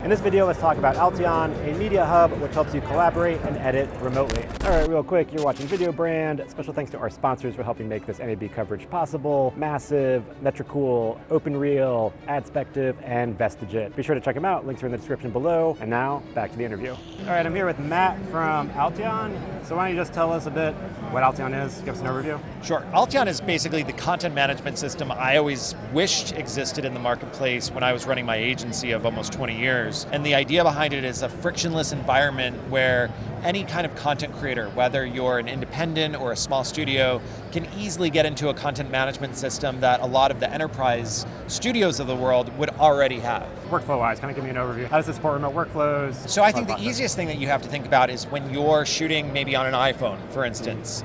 In this video, let's talk about Alteon, a media hub which helps you collaborate and edit remotely. All right, real quick, you're watching Video Brand. Special thanks to our sponsors for helping make this NAB coverage possible: Massive, Metricool, OpenReel, Adspective, and Vestigit. Be sure to check them out. Links are in the description below. And now, back to the interview. All right, I'm here with Matt from Alteon. So why don't you just tell us a bit what Alteon is, give us an overview? Sure. Alteon is basically the content management system I always wished existed in the marketplace when I was running my agency of almost 20 years. And the idea behind it is a frictionless environment where any kind of content creator, whether you're an independent or a small studio, can easily get into a content management system that a lot of the enterprise studios of the world would already have. Workflow-wise, kind of give me an overview. How does it support remote workflows? So I think the easiest thing that you have to think about is when you're shooting maybe on an iPhone, for instance.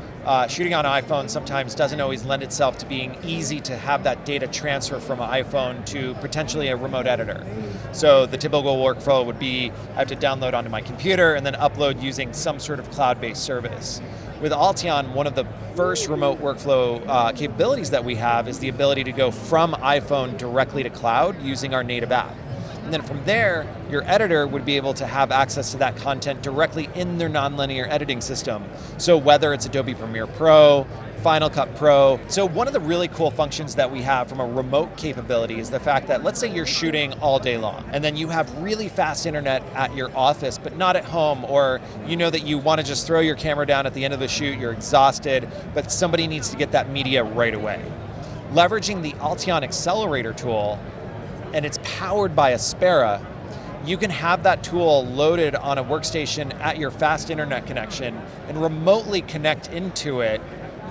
Shooting on an iPhone sometimes doesn't always lend itself to being easy to have that data transfer from an iPhone to potentially a remote editor. So the typical workflow would be I have to download onto my computer and then upload using some sort of cloud-based service. With Alteon, one of the first remote workflow capabilities that we have is the ability to go from iPhone directly to cloud using our native app. And then from there, your editor would be able to have access to that content directly in their nonlinear editing system. So whether it's Adobe Premiere Pro, Final Cut Pro. So one of the really cool functions that we have from a remote capability is the fact that let's say you're shooting all day long and then you have really fast internet at your office but not at home, or you know that you want to just throw your camera down at the end of the shoot, you're exhausted, but somebody needs to get that media right away. Leveraging the Alteon Accelerator tool, and it's powered by Aspera, you can have that tool loaded on a workstation at your fast internet connection and remotely connect into it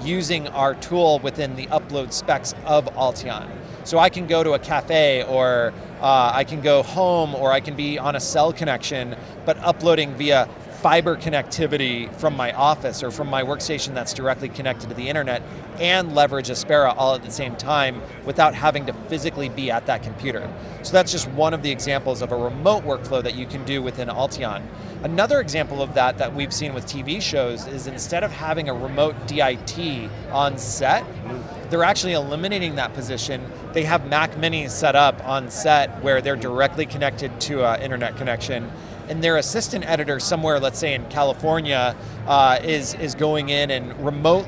using our tool within the upload specs of Alteon. So I can go to a cafe, or I can go home, or I can be on a cell connection, but uploading via fiber connectivity from my office or from my workstation that's directly connected to the internet, and leverage Aspera all at the same time without having to physically be at that computer. So that's just one of the examples of a remote workflow that you can do within Alteon. Another example of that we've seen with TV shows is instead of having a remote DIT on set, they're actually eliminating that position. They have Mac Minis set up on set where they're directly connected to an internet connection, and their assistant editor somewhere, let's say in California, is going in and remote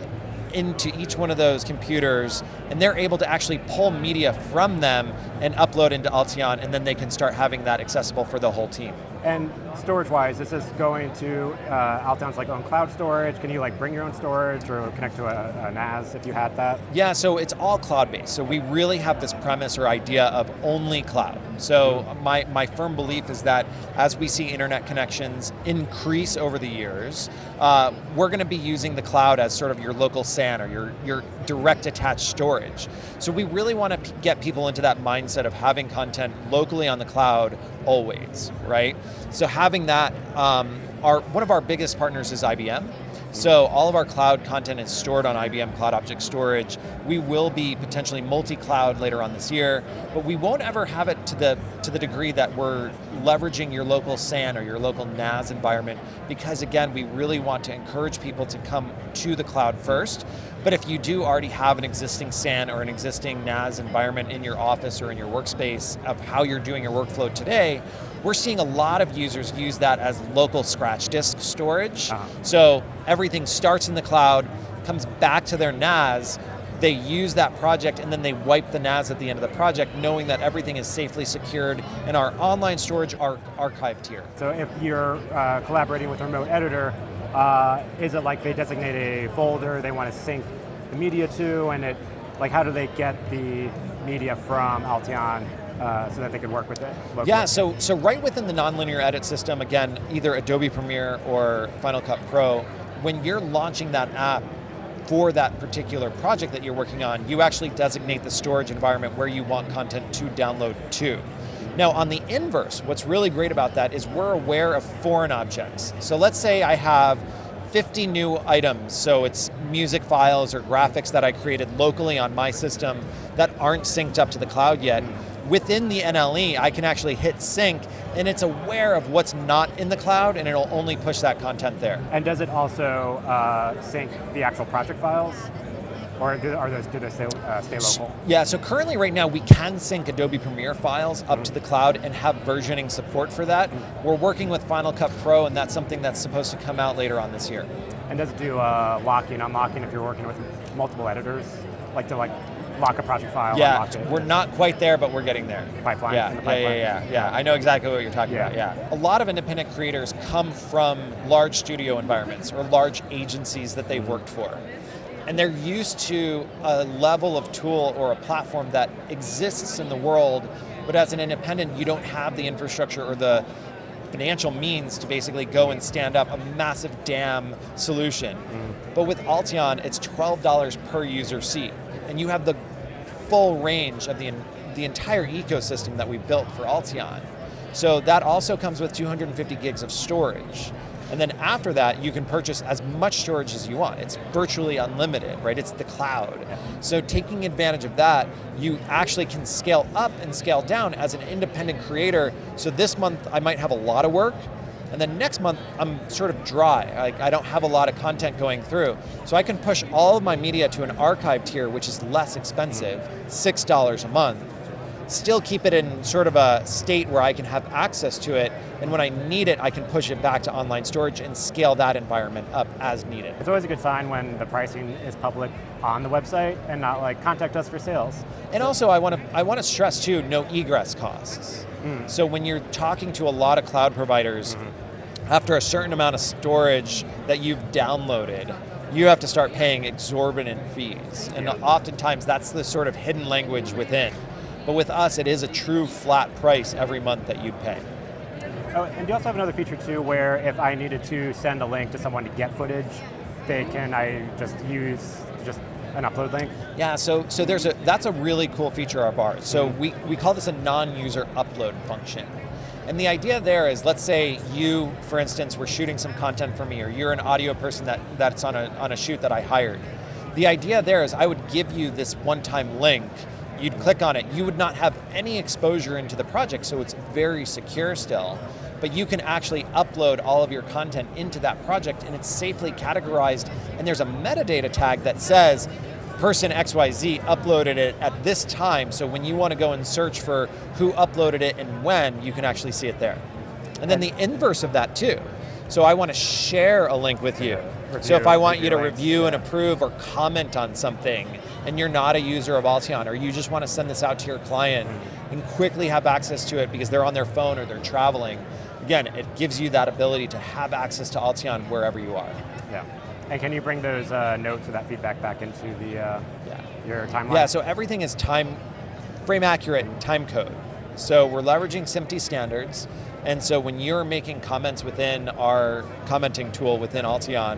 into each one of those computers, and they're able to actually pull media from them and upload into Alteon, and then they can start having that accessible for the whole team. And storage-wise, this is going to Alteon's own cloud storage. Can you bring your own storage or connect to a NAS if you had that? Yeah, so it's all cloud-based. So we really have this premise or idea of only cloud. So my firm belief is that as we see internet connections increase over the years, we're going to be using the cloud as sort of your local SAN or your direct attached storage. So we really want to get people into that mindset of having content locally on the cloud always, right? So having that, one of our biggest partners is IBM. So all of our cloud content is stored on IBM Cloud Object Storage. We will be potentially multi-cloud later on this year, but we won't ever have it to the degree that we're leveraging your local SAN or your local NAS environment, because again, we really want to encourage people to come to the cloud first. But if you do already have an existing SAN or an existing NAS environment in your office or in your workspace of how you're doing your workflow today, we're seeing a lot of users use that as local scratch disk storage. So everything starts in the cloud, comes back to their NAS, they use that project, and then they wipe the NAS at the end of the project, knowing that everything is safely secured in our online storage archived here. So if you're collaborating with a remote editor, is it like they designate a folder they want to sync the media to, and how do they get the media from Alteon so that they can work with it locally? Yeah, so right within the nonlinear edit system, again, either Adobe Premiere or Final Cut Pro, when you're launching that app for that particular project that you're working on, you actually designate the storage environment where you want content to download to. Now on the inverse, what's really great about that is we're aware of foreign objects. So let's say I have 50 new items, so it's music files or graphics that I created locally on my system that aren't synced up to the cloud yet. Within the NLE, I can actually hit sync, and it's aware of what's not in the cloud, and it'll only push that content there. And does it also sync the actual project files? Or do they stay local? Yeah, so currently right now we can sync Adobe Premiere files up to the cloud and have versioning support for that. We're working with Final Cut Pro, and that's something that's supposed to come out later on this year. And does it do locking, unlocking if you're working with multiple editors? Like to lock a project file, unlock it? We're not quite there, but we're getting there. Pipeline? Yeah. I know exactly what you're talking about, yeah. A lot of independent creators come from large studio environments or large agencies that they've worked for. And they're used to a level of tool or a platform that exists in the world, but as an independent, you don't have the infrastructure or the financial means to basically go and stand up a massive DAM solution. But with Alteon, it's $12 per user seat, and you have the full range of the entire ecosystem that we built for Alteon. So that also comes with 250 gigs of storage. And then after that, you can purchase as much storage as you want. It's virtually unlimited, right? It's the cloud. So taking advantage of that, you actually can scale up and scale down as an independent creator. So this month, I might have a lot of work, and then next month, I'm sort of dry. I don't have a lot of content going through. So I can push all of my media to an archive tier, which is less expensive, $6 a month. Still keep it in sort of a state where I can have access to it, and when I need it, I can push it back to online storage and scale that environment up as needed. It's always a good sign when the pricing is public on the website and not like contact us for sales. And also I want to stress too, no egress costs. So when you're talking to a lot of cloud providers, after a certain amount of storage that you've downloaded, you have to start paying exorbitant fees. And oftentimes that's the sort of hidden language within. But with us, it is a true flat price every month that you'd pay. Oh, and you also have another feature too, where if I needed to send a link to someone to get footage, I just use an upload link? Yeah, so that's a really cool feature of ours. So we call this a non-user upload function. And the idea there is, let's say you, for instance, were shooting some content for me, or you're an audio person that's on a shoot that I hired. The idea there is I would give you this one-time link. You'd click on it. You would not have any exposure into the project, so it's very secure still. But you can actually upload all of your content into that project, and it's safely categorized. And there's a metadata tag that says, person XYZ uploaded it at this time, so when you want to go and search for who uploaded it and when, you can actually see it there. And then the inverse of that too. So I want to share a link with you. So if I want you to review and approve or comment on something, and you're not a user of Alteon, or you just want to send this out to your client and quickly have access to it because they're on their phone or they're traveling, again, it gives you that ability to have access to Alteon wherever you are. Yeah. And can you bring those notes or that feedback back into your timeline? Yeah, so everything is frame accurate time code. So we're leveraging SMPTE standards. And so when you're making comments within our commenting tool within Alteon,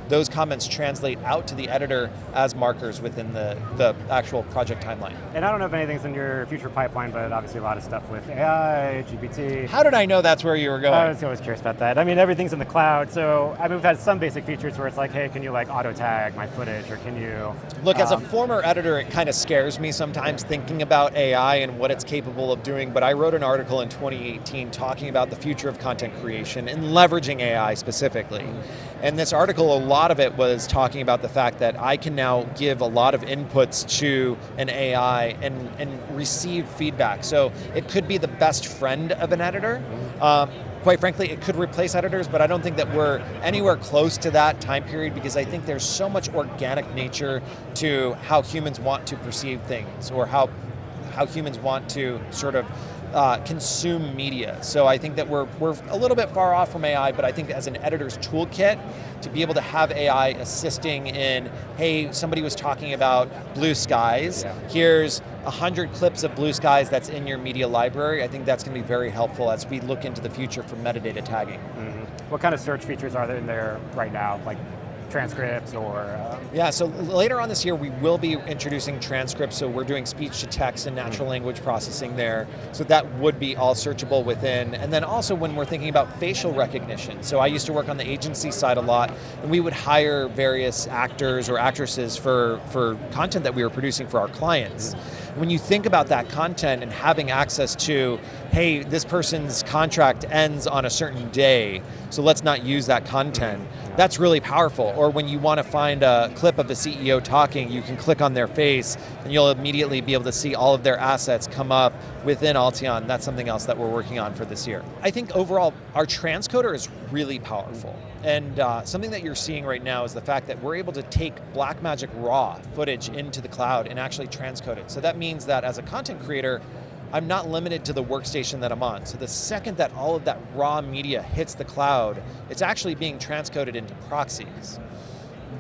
those comments translate out to the editor as markers within the actual project timeline. And I don't know if anything's in your future pipeline, but obviously a lot of stuff with AI, GPT. How did I know that's where you were going? I was always curious about that. I mean, everything's in the cloud, so we've had some basic features where it's like, hey, can you auto tag my footage, or can you... Look, as a former editor, it kind of scares me sometimes thinking about AI and what it's capable of doing, but I wrote an article in 2018 talking about the future of content creation and leveraging AI specifically. And this article, a lot of it was talking about the fact that I can now give a lot of inputs to an AI and receive feedback. So it could be the best friend of an editor. Quite frankly, it could replace editors, but I don't think that we're anywhere close to that time period, because I think there's so much organic nature to how humans want to perceive things, or how humans want to sort of consume media. So I think that we're a little bit far off from AI, but I think as an editor's toolkit, to be able to have AI assisting in, hey, somebody was talking about blue skies, here's 100 clips of blue skies that's in your media library, I think that's going to be very helpful as we look into the future for metadata tagging. What kind of search features are there in there right now? Like transcripts or... Yeah, so later on this year we will be introducing transcripts, so we're doing speech to text and natural language processing there, so that would be all searchable within. And then also when we're thinking about facial recognition, so I used to work on the agency side a lot, and we would hire various actors or actresses for content that we were producing for our clients. When you think about that content and having access to, hey, this person's contract ends on a certain day, so let's not use that content. That's really powerful. Or when you want to find a clip of the CEO talking, you can click on their face and you'll immediately be able to see all of their assets come up within Alteon. That's something else that we're working on for this year. I think overall, our transcoder is really powerful. And something that you're seeing right now is the fact that we're able to take Blackmagic raw footage into the cloud and actually transcode it. So that means that as a content creator, I'm not limited to the workstation that I'm on. So the second that all of that raw media hits the cloud, it's actually being transcoded into proxies.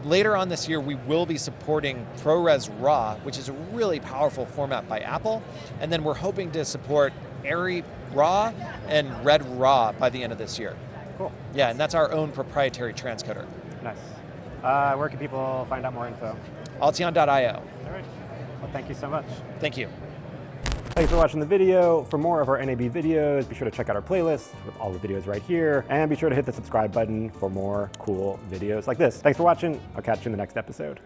Later on this year, we will be supporting ProRes RAW, which is a really powerful format by Apple. And then we're hoping to support Airy RAW and Red RAW by the end of this year. Cool. Yeah, and that's our own proprietary transcoder. Nice. Where can people find out more info? Alteon.io. All right. Well, thank you so much. Thank you. Thanks for watching the video. For more of our NAB videos, be sure to check out our playlist with all the videos right here, and be sure to hit the subscribe button for more cool videos like this. Thanks for watching. I'll catch you in the next episode.